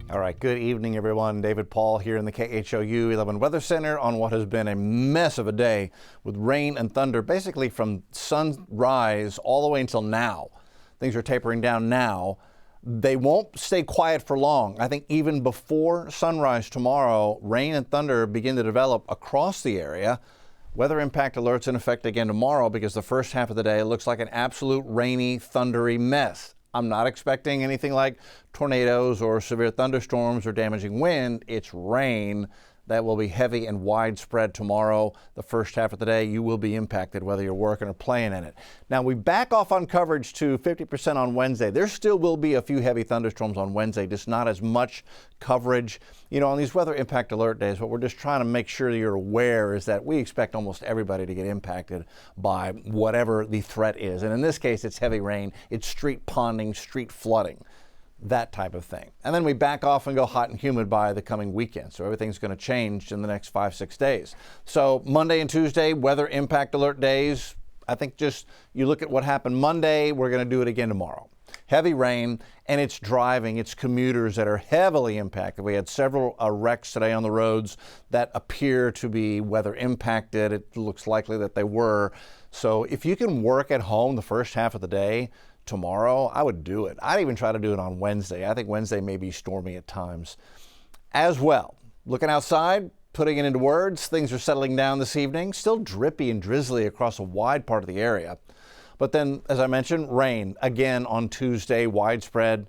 All right, good evening, everyone. David Paul here in the KHOU 11 Weather Center on what has been a mess of a day with rain and thunder basically from sunrise all the way until now. Things are tapering down now. They won't stay quiet for long. I think even before sunrise tomorrow, rain and thunder begin to develop across the area. Weather impact alerts in effect again tomorrow because the first half of the day looks like an absolute rainy, thundery mess. I'm not expecting anything like tornadoes or severe thunderstorms or damaging wind. It's rain that will be heavy and widespread tomorrow. The first half of the day, you will be impacted whether you're working or playing in it. Now, we back off on coverage to 50% on Wednesday. There still will be a few heavy thunderstorms on Wednesday, just not as much coverage. You know, on these weather impact alert days, what we're just trying to make sure that you're aware is that we expect almost everybody to get impacted by whatever the threat is. And in this case, it's heavy rain, it's street ponding, street flooding, that type of thing. And then we back off and go hot and humid by the coming weekend. So everything's going to change in the next 5-6 days. So Monday and Tuesday, weather impact alert days. I think just you look at what happened Monday, we're going to do it again tomorrow. Heavy rain, and it's driving, it's commuters that are heavily impacted. We had several wrecks today on the roads that appear to be weather impacted. It looks likely that they were. So if you can work at home the first half of the day tomorrow, I would do it. I'd even try to do it on Wednesday. I think Wednesday may be stormy at times as well. Looking outside, putting it into words, things are settling down this evening. Still drippy and drizzly across a wide part of the area. But then, as I mentioned, rain again on Tuesday, widespread.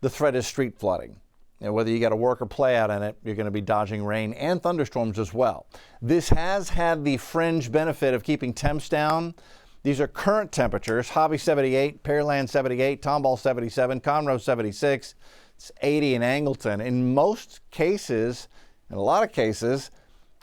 The threat is street flooding. And whether you got to work or play out in it, you're going to be dodging rain and thunderstorms as well. This has had the fringe benefit of keeping temps down. These are current temperatures: Hobby 78, Pearland 78, Tomball 77, Conroe 76, it's 80 in Angleton. In most cases, in a lot of cases,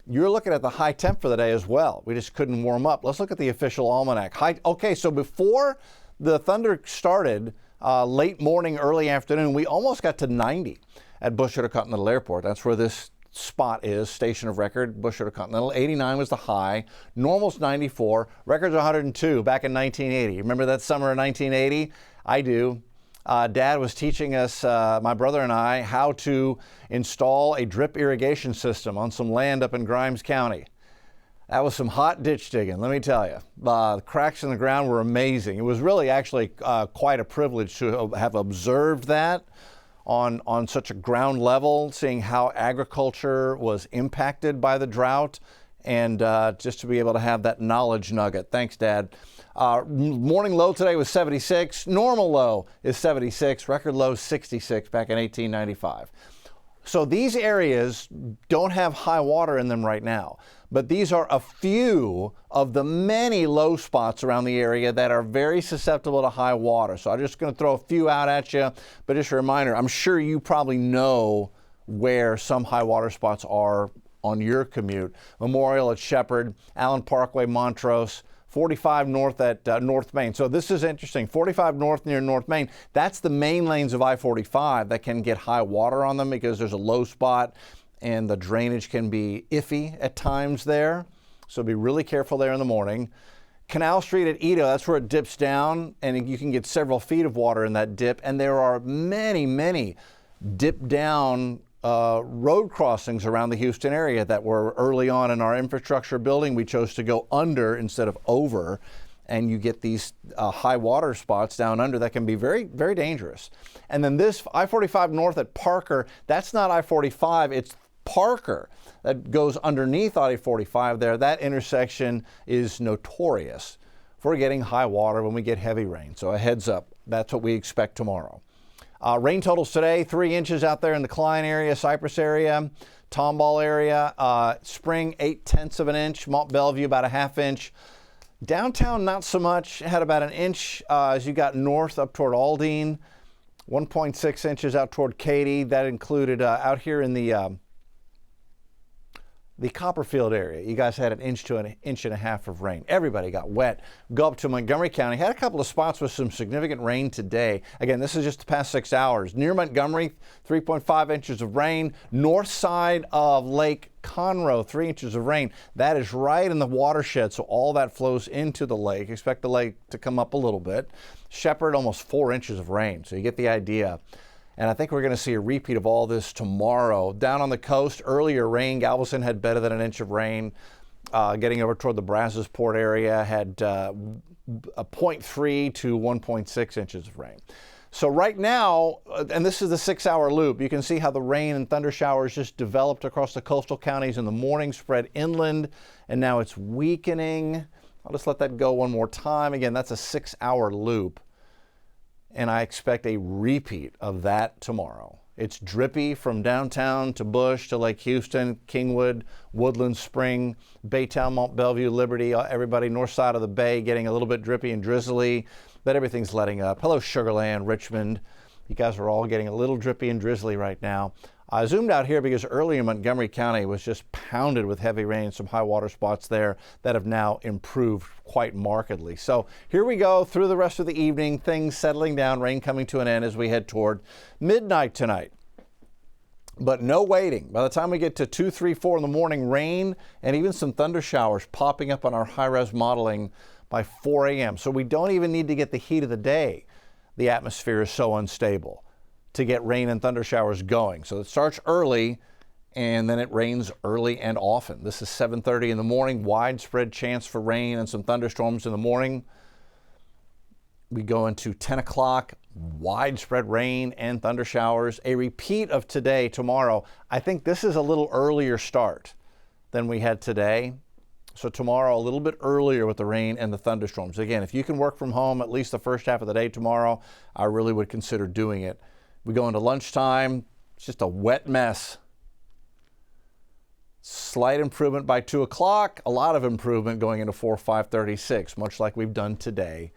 you're looking at the high temp for the day as well. We just couldn't warm up. Let's look at the official almanac. Okay, so before the thunder started, late morning, early afternoon, we almost got to 90 at Bush Intercontinental Airport. That's where this spot is, station of record, Bush Intercontinental. 89 was the high, normal's 94, record's 102 back in 1980. Remember that summer of 1980? I do. Dad was teaching us, my brother and I, how to install a drip irrigation system on some land up in Grimes County. That was some hot ditch digging, let me tell you. The cracks in the ground were amazing. It was really actually quite a privilege to have observed that on such a ground level, seeing how agriculture was impacted by the drought, and just to be able to have that knowledge nugget. Thanks, Dad. Morning low today was 76. Normal low is 76. Record low 66 back in 1895. So these areas don't have high water in them right now, but these are a few of the many low spots around the area that are very susceptible to high water. So I'm just going to throw a few out at you, but just a reminder, I'm sure you probably know where some high water spots are on your commute. Memorial at Shepherd, Allen Parkway, Montrose, 45 north at North Main. So this is interesting. 45 north near North Main, that's the main lanes of I-45 that can get high water on them because there's a low spot and the drainage can be iffy at times there. So be really careful there in the morning. Canal Street at Edo, that's where it dips down, and you can get several feet of water in that dip. And there are many dip down road crossings around the Houston area that were early on in our infrastructure building. We chose to go under instead of over, and you get these high water spots down under that can be very dangerous. And then this I-45 north at Parker, that's not I-45, it's Parker that goes underneath I-45 there. That intersection is notorious for getting high water when we get heavy rain. So a heads up, that's what we expect tomorrow. Rain totals today, 3 inches out there in the Klein area, Cypress area, Tomball area. Spring, 0.8 of an inch. Mont Bellevue, about a half inch. Downtown, not so much. Had about an inch as you got north up toward Aldine. 1.6 inches out toward Katy. That included out here in the Copperfield area. You guys had an inch to an inch and a half of rain. Everybody got wet. Go up to Montgomery County. Had a couple of spots with some significant rain today. Again, this is just the past 6 hours. Near Montgomery, 3.5 inches of rain. North side of Lake Conroe, 3 inches of rain. That is right in the watershed, so all that flows into the lake. Expect the lake to come up a little bit. Shepherd, almost 4 inches of rain, so you get the idea. And I think we're going to see a repeat of all this tomorrow. Down on the coast, earlier rain. Galveston had better than an inch of rain. Getting over toward the Brazos Port area had a 0.3 to 1.6 inches of rain. So right now, and this is the 6-hour loop, you can see how the rain and thunder showers just developed across the coastal counties in the morning, spread inland, and now it's weakening. I'll just let that go one more time. Again, that's a 6-hour loop, and I expect a repeat of that tomorrow. It's drippy from downtown to Bush to Lake Houston, Kingwood, Woodland Spring, Baytown, Mont Belvieu, Liberty, everybody north side of the bay getting a little bit drippy and drizzly, but everything's letting up. Hello, Sugar Land, Richmond. You guys are all getting a little drippy and drizzly right now. I zoomed out here because earlier Montgomery County was just pounded with heavy rain, some high water spots there that have now improved quite markedly. So here we go through the rest of the evening, things settling down, rain coming to an end as we head toward midnight tonight. But no waiting. By the time we get to 2, 3, 4 in the morning, rain and even some thunder showers popping up on our high-res modeling by 4 a.m. So we don't even need to get the heat of the day. The atmosphere is so unstable to get rain and thunder showers going. So it starts early and then it rains early and often. This is 7:30 in the morning, widespread chance for rain and some thunderstorms in the morning. We go into 10 o'clock, widespread rain and thunder showers. A repeat of today, tomorrow. I think this is a little earlier start than we had today. So tomorrow, a little bit earlier with the rain and the thunderstorms. Again, if you can work from home at least the first half of the day tomorrow, I really would consider doing it. We go into lunchtime, it's just a wet mess. Slight improvement by 2 o'clock, a lot of improvement going into 4, 5:36, much like we've done today,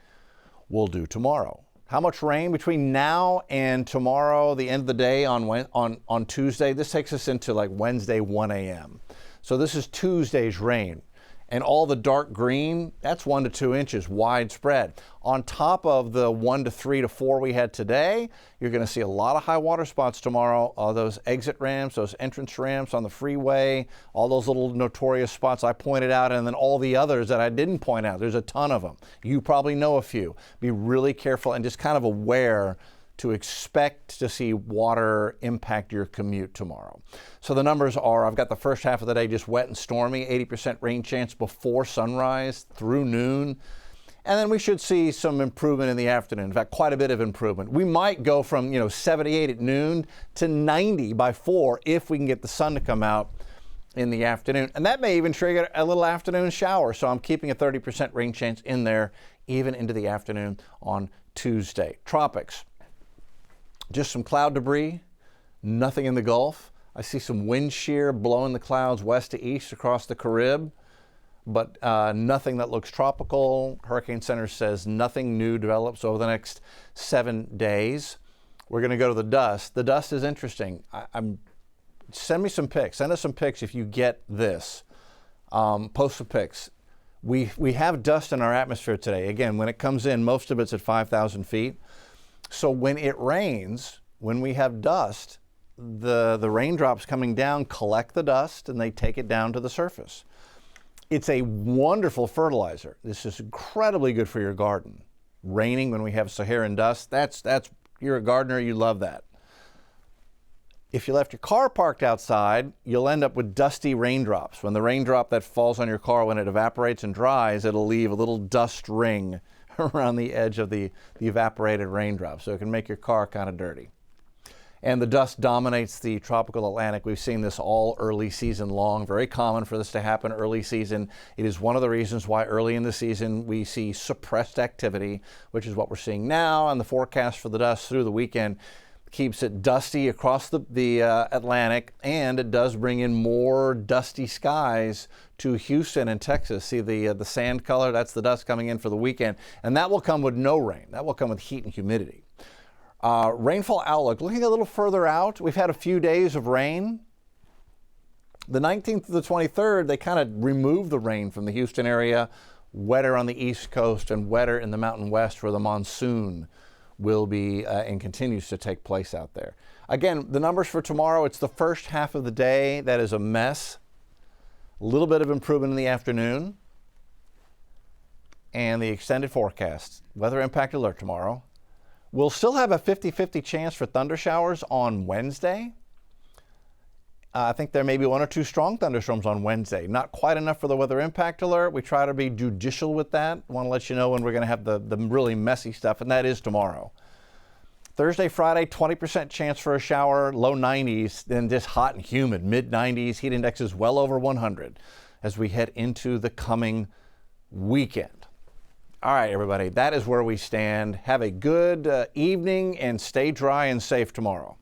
we'll do tomorrow. How much rain between now and tomorrow, the end of the day on Tuesday? This takes us into like Wednesday, 1 a.m. So this is Tuesday's rain. And all the dark green, that's 1 to 2 inches widespread. On top of the 1 to 3 to 4 we had today, you're going to see a lot of high water spots tomorrow. Those exit ramps, those entrance ramps on the freeway, all those little notorious spots I pointed out, and then all the others that I didn't point out. There's a ton of them. You probably know a few. Be really careful and just kind of aware to expect to see water impact your commute tomorrow. So the numbers are, I've got the first half of the day just wet and stormy, 80% rain chance before sunrise through noon. And then we should see some improvement in the afternoon. In fact, quite a bit of improvement. We might go from 78 at noon to 90 by 4 if we can get the sun to come out in the afternoon. And that may even trigger a little afternoon shower. So I'm keeping a 30% rain chance in there even into the afternoon on Tuesday. Tropics. Just some cloud debris, nothing in the Gulf. I see some wind shear blowing the clouds west to east across the Carib, but nothing that looks tropical. Hurricane Center says nothing new develops over the next 7 days. We're going to go to the dust. The dust is interesting. Send me some pics. Send us some pics if you get this. Post some pics. We have dust in our atmosphere today. Again, when it comes in, most of it's at 5,000 feet. So when it rains, when we have dust, the raindrops coming down collect the dust and they take it down to the surface. It's a wonderful fertilizer. This is incredibly good for your garden. Raining when we have Saharan dust, you're a gardener, you love that. If you left your car parked outside, you'll end up with dusty raindrops. When the raindrop that falls on your car, when it evaporates and dries, it'll leave a little dust ring around the edge of the evaporated raindrop, so it can make your car kind of dirty. And the dust dominates the tropical Atlantic. We've seen this all early season long. Very common for this to happen early season. It is one of the reasons why early in the season we see suppressed activity, which is what we're seeing now, and the forecast for the dust through the weekend keeps it dusty across the Atlantic, and it does bring in more dusty skies to Houston and Texas. See the sand color? That's the dust coming in for the weekend, and that will come with no rain. That will come with heat and humidity. Rainfall outlook, looking a little further out, we've had a few days of rain. The 19th to the 23rd, they kind of removed the rain from the Houston area, wetter on the East Coast and wetter in the Mountain West where the monsoon will be and continues to take place out there. Again, the numbers for tomorrow, it's the first half of the day that is a mess. A little bit of improvement in the afternoon. And the extended forecast. Weather impact alert tomorrow. We'll still have a 50-50 chance for thunder showers on Wednesday. I think there may be 1 or 2 strong thunderstorms on Wednesday. Not quite enough for the weather impact alert. We try to be judicial with that. Want to let you know when we're going to have the really messy stuff, and that is tomorrow. Thursday, Friday, 20% chance for a shower, low 90s, then just hot and humid, mid 90s. Heat index is well over 100 as we head into the coming weekend. All right, everybody, that is where we stand. Have a good evening and stay dry and safe tomorrow.